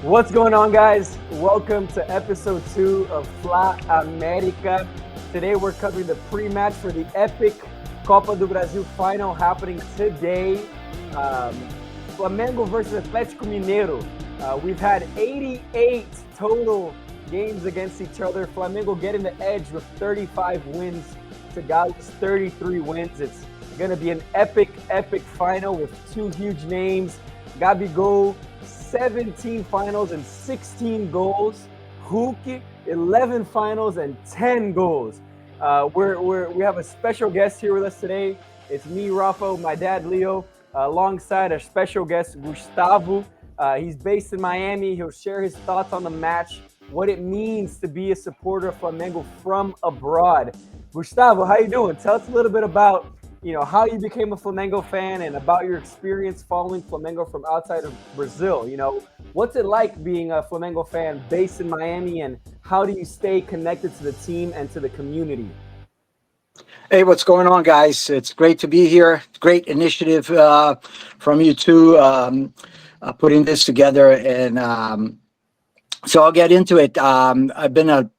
What's going on, guys? Welcome to episode 2 of FLAmerica. Today we're covering the pre-match for the epic Copa do Brasil final happening today. Flamengo versus Atlético Mineiro. We've had 88 total games against each other. Flamengo getting the edge with 35 wins to Galo's 33 wins. It's going to be an epic final with two huge names. Gabigol, 17 finals and 16 goals. Hulk, 11 finals and 10 goals. We have a special guest here with us today. It's me, Rafa, my dad, Leo, alongside our special guest, Gustavo. He's based in Miami. He'll share his thoughts on the match, what it means to be a supporter of Flamengo from abroad. Gustavo, how you doing? Tell us a little bit about how you became a Flamengo fan and about your experience following Flamengo from outside of Brazil. What's it like being a Flamengo fan based in Miami, and how do you stay connected to the team and to the community? Hey, what's going on, guys? It's great to be here. Great initiative from you two putting this together. And so I'll get into it. I've been a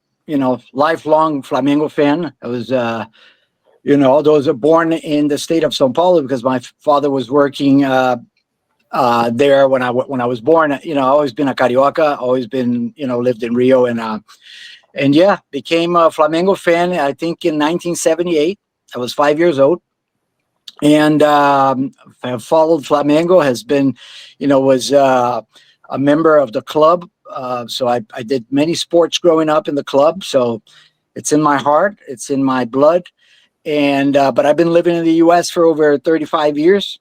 lifelong Flamengo fan. I was although I was born in the state of São Paulo because my father was working there when I was born. I've always been a Carioca, always been lived in Rio, and yeah, became a Flamengo fan. I think in 1978. I was 5 years old, and I have followed Flamengo. Has been, was a member of the club. So I did many sports growing up in the club. So it's in my heart. It's in my blood. And but I've been living in the U.S. for over 35 years,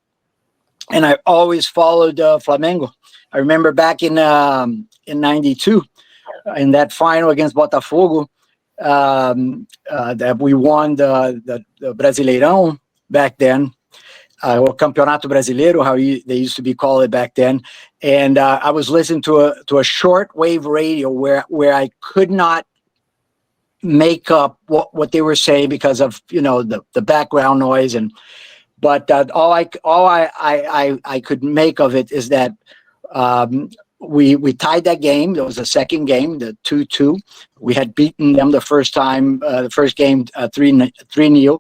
and I always followed Flamengo. I remember back in '92, in that final against Botafogo, that we won the Brasileirão back then, or Campeonato Brasileiro, they used to be called it back then. And I was listening to a shortwave radio where I could not make up what they were saying because of the background noise, but all I could make of it is that we tied that game. It was the second game, the 2-2. We had beaten them the first time, the first game 3-0,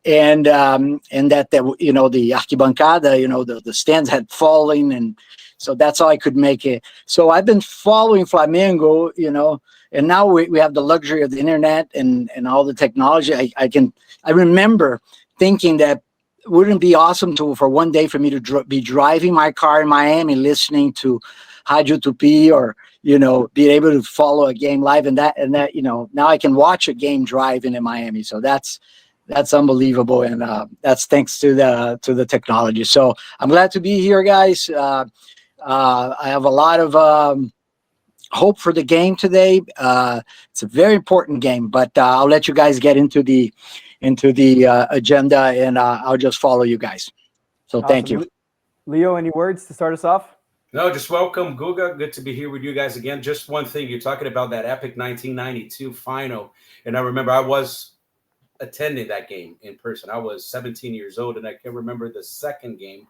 and that the arquibancada, the stands had fallen, and so that's how I could make it. So I've been following Flamengo, and now we have the luxury of the internet and all the technology. I remember thinking that wouldn't it be awesome for one day for me to be driving my car in Miami, listening to Rádio Tupi, or be able to follow a game live, and that now I can watch a game driving in Miami. So that's unbelievable, and that's thanks to the technology. So I'm glad to be here, guys. I have a lot of hope for the game today. It's a very important game, but I'll let you guys get into the agenda, and I'll just follow you guys. So awesome. Thank you. Leo, any words to start us off? No, just welcome, GUGA. Good to be here with you guys again. Just one thing, you're talking about that epic 1992 final, and I remember I was attending that game in person. I was 17 years old, and I can remember the second game.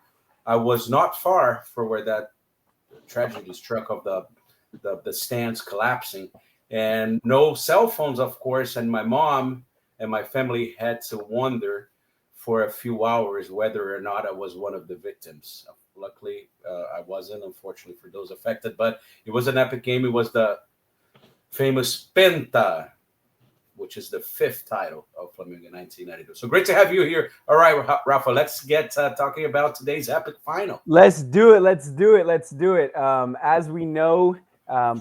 I was not far from where that tragedy struck of the stands collapsing, and no cell phones, of course, and my mom and my family had to wonder for a few hours whether or not I was one of the victims. Luckily, I wasn't, unfortunately, for those affected, but it was an epic game. It was the famous Penta, which is the 5th title of Flamengo in 1992. So great to have you here. All right, Rafa, let's get talking about today's epic final. Let's do it. As we know,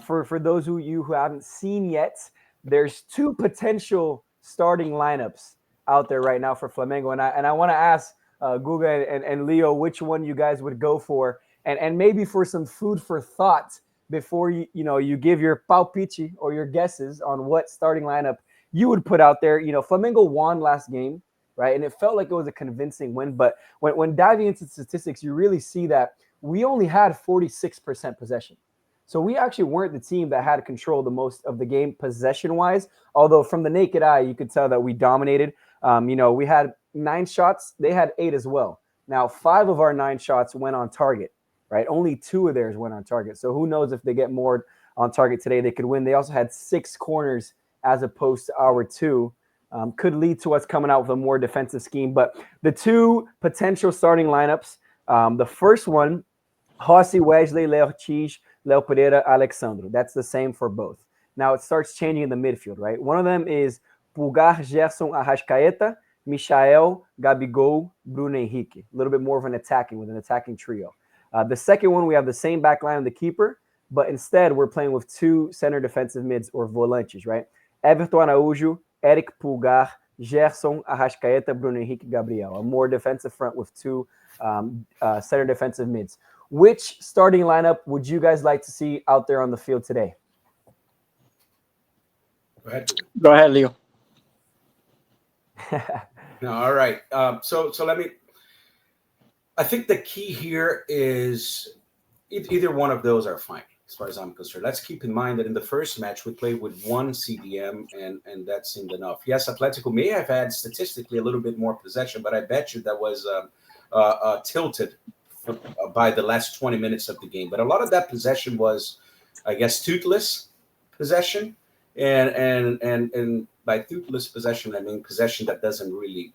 for those of you who haven't seen yet, there's 2 potential starting lineups out there right now for Flamengo, and I want to ask Guga and Leo which one you guys would go for, and maybe for some food for thought before you give your palpite or your guesses on what starting lineup you would put out there. Flamengo won last game, right? And it felt like it was a convincing win. But when diving into statistics, you really see that we only had 46% possession. So we actually weren't the team that had control the most of the game possession-wise, although from the naked eye, you could tell that we dominated. We had 9 shots. They had 8 as well. Now, 5 of our 9 shots went on target. right? Only 2 of theirs went on target. So who knows if they get more on target today, they could win. They also had 6 corners as opposed to our 2. Could lead to us coming out with a more defensive scheme. But the 2 potential starting lineups, the first one, Rossi, Wesley, Léo Ortiz, Léo Pereira, Alexandro. That's the same for both. Now it starts changing in the midfield, right? One of them is Pulgar, Gerson, Arrascaeta, Michael, Gabigol, Bruno Henrique. A little bit more of an attacking trio. The second one, we have the same back line of the keeper, but instead we're playing with 2 center defensive mids or volantes, right? Everton Araújo, Eric Pulgar, Gerson, Arrascaeta, Bruno Henrique, Gabriel. A more defensive front with 2 center defensive mids. Which starting lineup would you guys like to see out there on the field today? Go ahead, Leo. No, all right. So let me. I think the key here is either one of those are fine as far as I'm concerned. Let's keep in mind that in the first match we played with 1 CDM and that seemed enough. Yes, Atletico may have had statistically a little bit more possession, but I bet you that was tilted by the last 20 minutes of the game. But a lot of that possession was, I guess, toothless possession, and by toothless possession I mean possession that doesn't really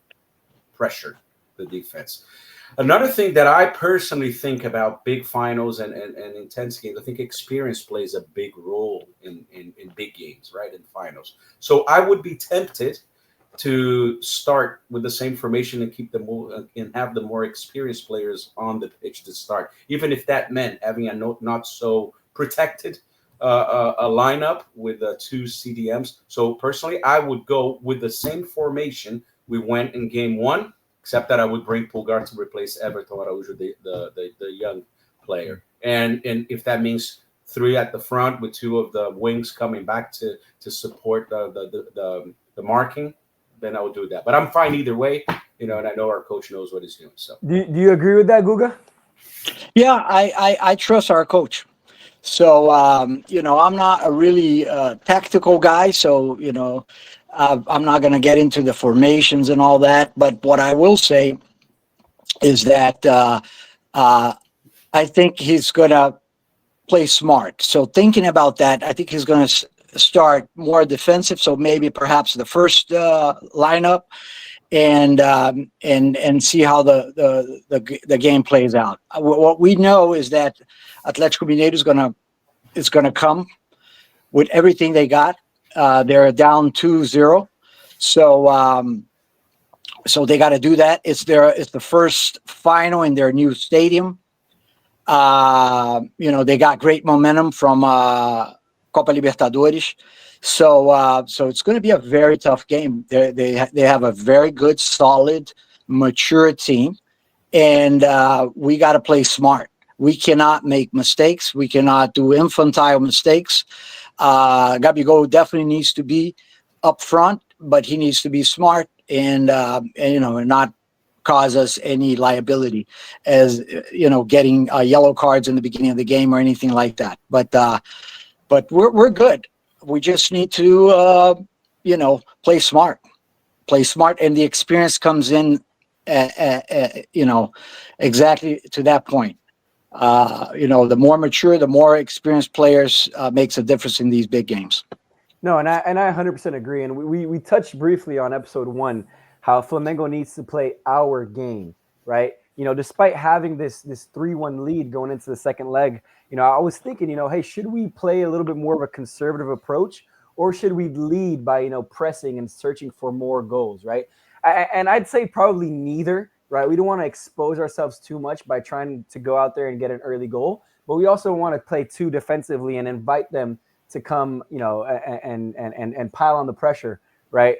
pressure the defense. Another thing that I personally think about big finals and intense games, I think experience plays a big role in big games, right, in finals. So I would be tempted to start with the same formation and keep them and have the more experienced players on the pitch to start, even if that meant having a not so protected a lineup with 2 CDMs. So personally, I would go with the same formation we went in game 1, except that I would bring Pulgar to replace Everton Araújo, the young player. And if that means 3 at the front with 2 of the wings coming back to support the marking, then I would do that. But I'm fine either way, and I know our coach knows what he's doing. So do you agree with that, Guga? Yeah, I trust our coach. So, I'm not a really tactical guy. So, I'm not going to get into the formations and all that. But what I will say is that I think he's going to play smart. So thinking about that, I think he's going to start more defensive. So maybe perhaps the first lineup and see how the game plays out. What we know is that Atlético Mineiro is gonna come with everything they got. They're down 2-0, so they got to do that. It's the first final in their new stadium. They got great momentum from Copa Libertadores. So it's going to be a very tough game. They have a very good, solid, mature team, and we got to play smart. We cannot make mistakes. We cannot do infantile mistakes. Gabigol definitely needs to be up front, but he needs to be smart and not cause us any liability as getting yellow cards in the beginning of the game or anything like that. But we're good. We just need to, play smart, and the experience comes in, exactly to that point. The more mature, the more experienced players makes a difference in these big games. No, and I 100% agree. And we touched briefly on episode 1 how Flamengo needs to play our game, right? Despite having this 3-1 lead going into the second leg, I was thinking, hey, should we play a little bit more of a conservative approach, or should we lead by, pressing and searching for more goals, right? And I'd say probably neither, right? We don't want to expose ourselves too much by trying to go out there and get an early goal, but we also want to play too defensively and invite them to come, and pile on the pressure, right?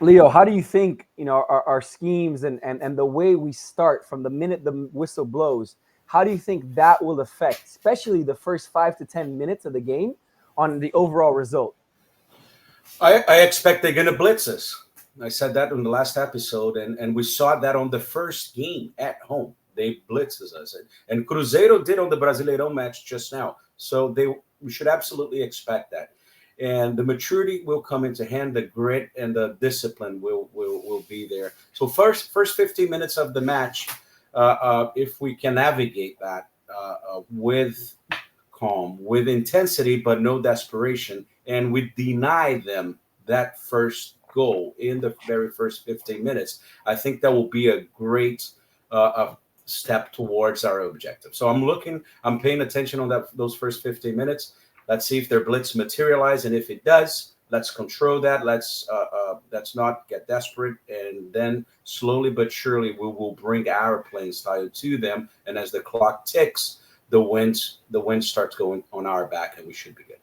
Leo, how do you think, our schemes and the way we start from the minute the whistle blows, how do you think that will affect, especially the first 5 to 10 minutes of the game, on the overall result? I expect they're going to blitz us. I said that in the last episode, and we saw that on the first game at home. They blitzes us. And Cruzeiro did on the Brasileirão match just now. So we should absolutely expect that. And the maturity will come into hand, the grit and the discipline will be there. So first 15 minutes of the match, if we can navigate that with calm, with intensity, but no desperation, and we deny them that first goal in the very first 15 minutes, I think that will be a great step towards our objective. So I'm paying attention on those first 15 minutes. Let's see if their blitz materialize, and if it does, let's control that. Let's not get desperate, and then slowly but surely we will bring our playing style to them. And as the clock ticks, the wind starts going on our back, and we should be good.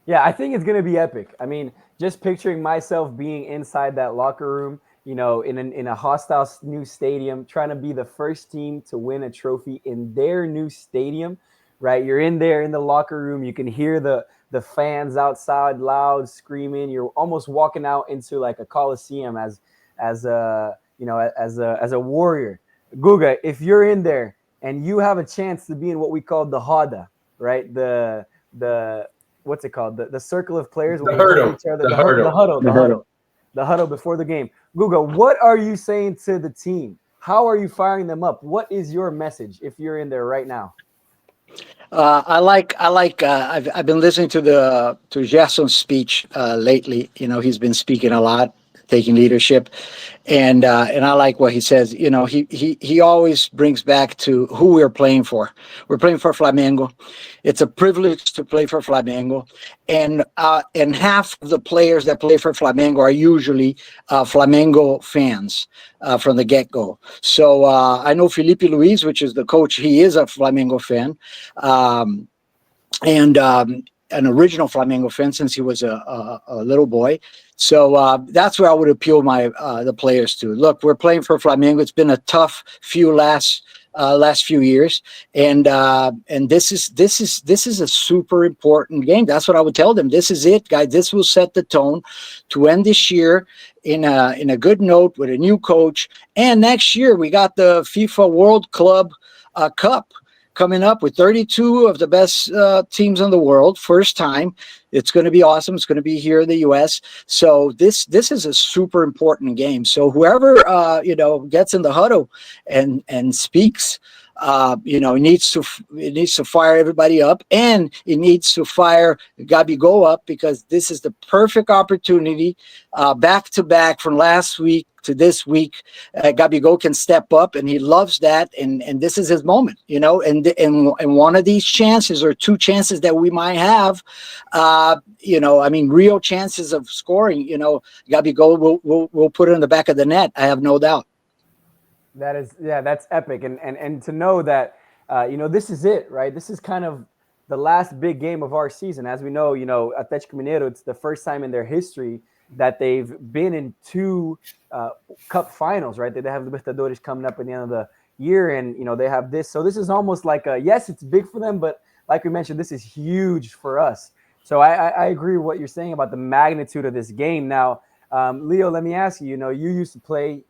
Yeah, I think it's going to be epic. I mean, just picturing myself being inside that locker room, in a hostile new stadium, trying to be the first team to win a trophy in their new stadium, right? You're in there in the locker room. You can hear the fans outside loud screaming. You're almost walking out into like a coliseum as a warrior. Guga, if you're in there and you have a chance to be in what we call the Roda, right? The what's it called? The circle of players. The huddle. The huddle before the game. Guga, what are you saying to the team? How are you firing them up? What is your message if you're in there right now? I've been listening to Gerson's speech lately. He's been speaking a lot, taking leadership, and I like what he says. He always brings back to who we're playing for. We're playing for Flamengo. It's a privilege to play for Flamengo, and half of the players that play for Flamengo are usually Flamengo fans from the get-go. So I know Felipe Luis, which is the coach. He is a Flamengo fan, and an original Flamengo fan since he was a little boy. So that's where I would appeal the players to. Look, we're playing for Flamengo. It's been a tough last few years, and this is a super important game. That's what I would tell them. This is it, guys. This will set the tone to end this year in a good note with a new coach. And next year we got the FIFA World Club Cup coming up with 32 of the best teams in the world. First time. It's going to be awesome. It's going to be here in the U.S. So this is a super important game. So whoever gets in the huddle and speaks, it needs to fire everybody up, and it needs to fire Gabigol up, because this is the perfect opportunity, back to back from last week to this week. Gabigol can step up, and he loves that, and this is his moment, and one of these chances, or two chances that we might have, real chances of scoring, Gabigol will put it in the back of the net. I have no doubt. That's epic. And to know that, this is it, right? This is kind of the last big game of our season. As we know, Atlético Mineiro, it's the first time in their history that they've been in two cup finals, right? They have the Libertadores coming up at the end of the year, and, they have this. So this is almost like yes, it's big for them, but like we mentioned, this is huge for us. So I agree with what you're saying about the magnitude of this game. Now, Leo, let me ask you, you used to played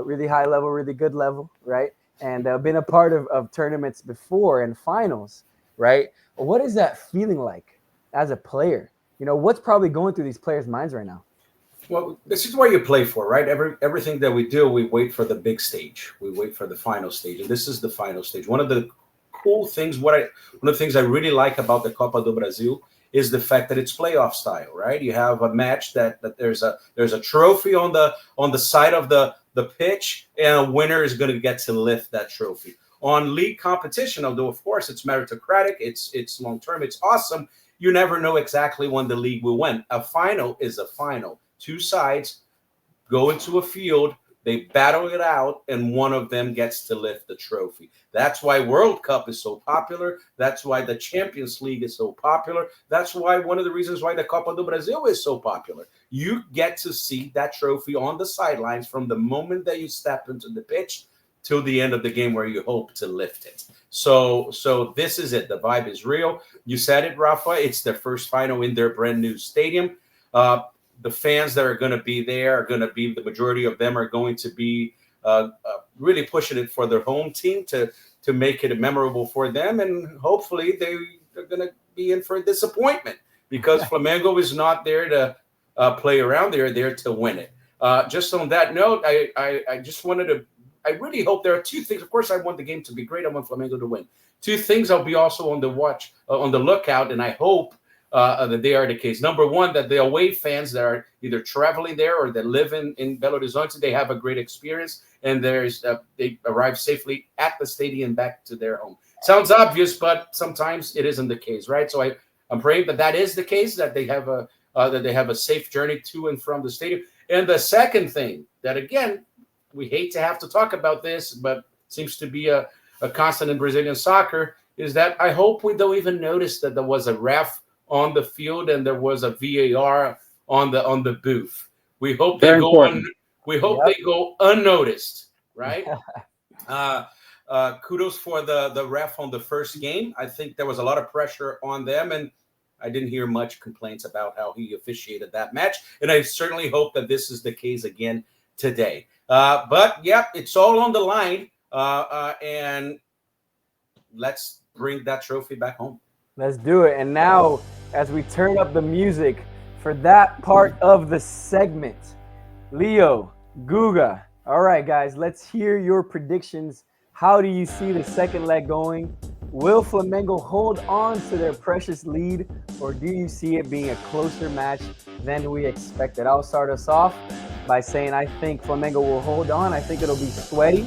really high level, really good level, right? And been a part of tournaments before and finals, right? What is that feeling like as a player? What's probably going through these players' minds right now? Well, this is what you play for, right? Everything that we do, we wait for the big stage. We wait for the final stage, and this is the final stage. One of the cool things, one of the things I really like about the Copa do Brasil is the fact that it's playoff style, right? You have a match that there's a trophy on the side of the pitch, and a winner is going to get to lift that trophy. On league competition, although of course it's meritocratic, it's long term, it's awesome, you never know exactly when the league will win. A final is a final. Two sides go into a field, they battle it out, and one of them gets to lift the trophy. That's why World Cup is so popular. That's why the Champions League is so popular. That's why one of the reasons why the Copa do Brasil is so popular. You get to see that trophy on the sidelines from the moment that you step into the pitch till the end of the game, where you hope to lift it. So this is it. The vibe is real. You said it, Rafa. It's their first final in their brand new stadium. The fans that are going to be there are going to be, the majority of them are going to be really pushing it for their home team to make it memorable for them. And hopefully they're going to be in for a disappointment, because Flamengo is not there to play around. They're there to win it. Just on that note, I just wanted to I really hope there are two things. Of course, I want the game to be great. I want Flamengo to win. Two things I'll be also on the watch, on the lookout, and I hope that they are the case. Number one, that the away fans that are either traveling there or that live in Belo Horizonte, they have a great experience, and they arrive safely at the stadium back to their home. Sounds obvious, but sometimes it isn't the case, right? So I'm praying that is the case, that they have a safe journey to and from the stadium. And the second thing that, again, we hate to have to talk about this, but seems to be a constant in Brazilian soccer, is that I hope we don't even notice that there was a ref on the field and there was a VAR on the booth. We hope they go unnoticed, right? Kudos for the ref on the first game. I think there was a lot of pressure on them, and I didn't hear much complaints about how he officiated that match. And I certainly hope that this is the case again today. But yeah, it's all on the line, and let's bring that trophy back home. Let's do it. And now, as we turn up the music for that part of the segment, Leo, Guga. All right, guys, let's hear your predictions. How do you see the second leg going? Will Flamengo hold on to their precious lead, or do you see it being a closer match than we expected? I'll start us off by saying I think Flamengo will hold on. I think it'll be sweaty.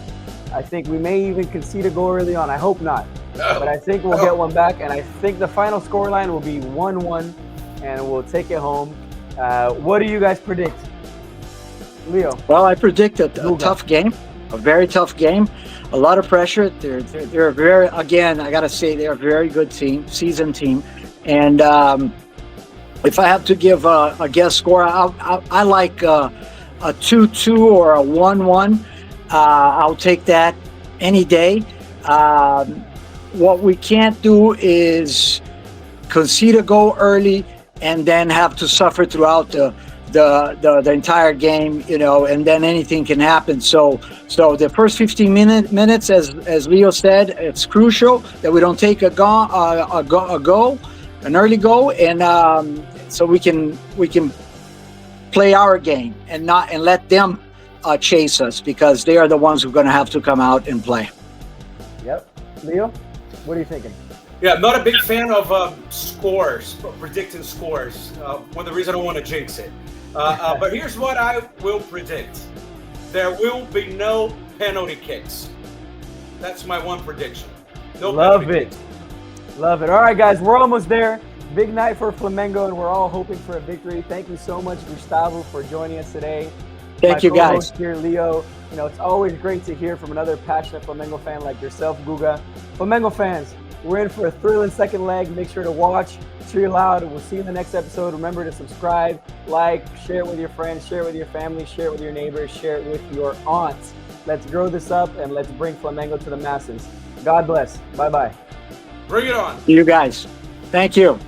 I think we may even concede a goal early on. I hope not. But I think we'll get one back, and I think the final scoreline will be 1-1, and we'll take it home. What do you guys predict? Leo? Well, I predict a tough game, a very tough game. A lot of pressure. They're very, again, I got to say, they're a very good team, seasoned team. And if I have to give a guess score, I like a 2-2 or a 1-1. I'll take that any day. What we can't do is concede a goal early and then have to suffer throughout the entire game, and then anything can happen. So the first 15 minutes, as Leo said, it's crucial that we don't take an early goal, and so we can play our game and let them chase us, because they are the ones who are going to have to come out and play. Yep. Leo, what are you thinking? Yeah, I'm not a big fan of scores, predicting scores. One of the reasons I don't want to jinx it. But here's what I will predict. There will be no penalty kicks. That's my one prediction. No penalty kicks. Love it. All right, guys, we're almost there. Big night for Flamengo, and we're all hoping for a victory. Thank you so much, Gustavo, for joining us today. Thank you, guys. Here, Leo. It's always great to hear from another passionate Flamengo fan like yourself, Guga. Flamengo fans, we're in for a thrilling second leg. Make sure to watch, cheer loud. We'll see you in the next episode. Remember to subscribe, like, share it with your friends, share it with your family, share it with your neighbors, share it with your aunts. Let's grow this up, and let's bring Flamengo to the masses. God bless. Bye-bye. Bring it on. You guys. Thank you.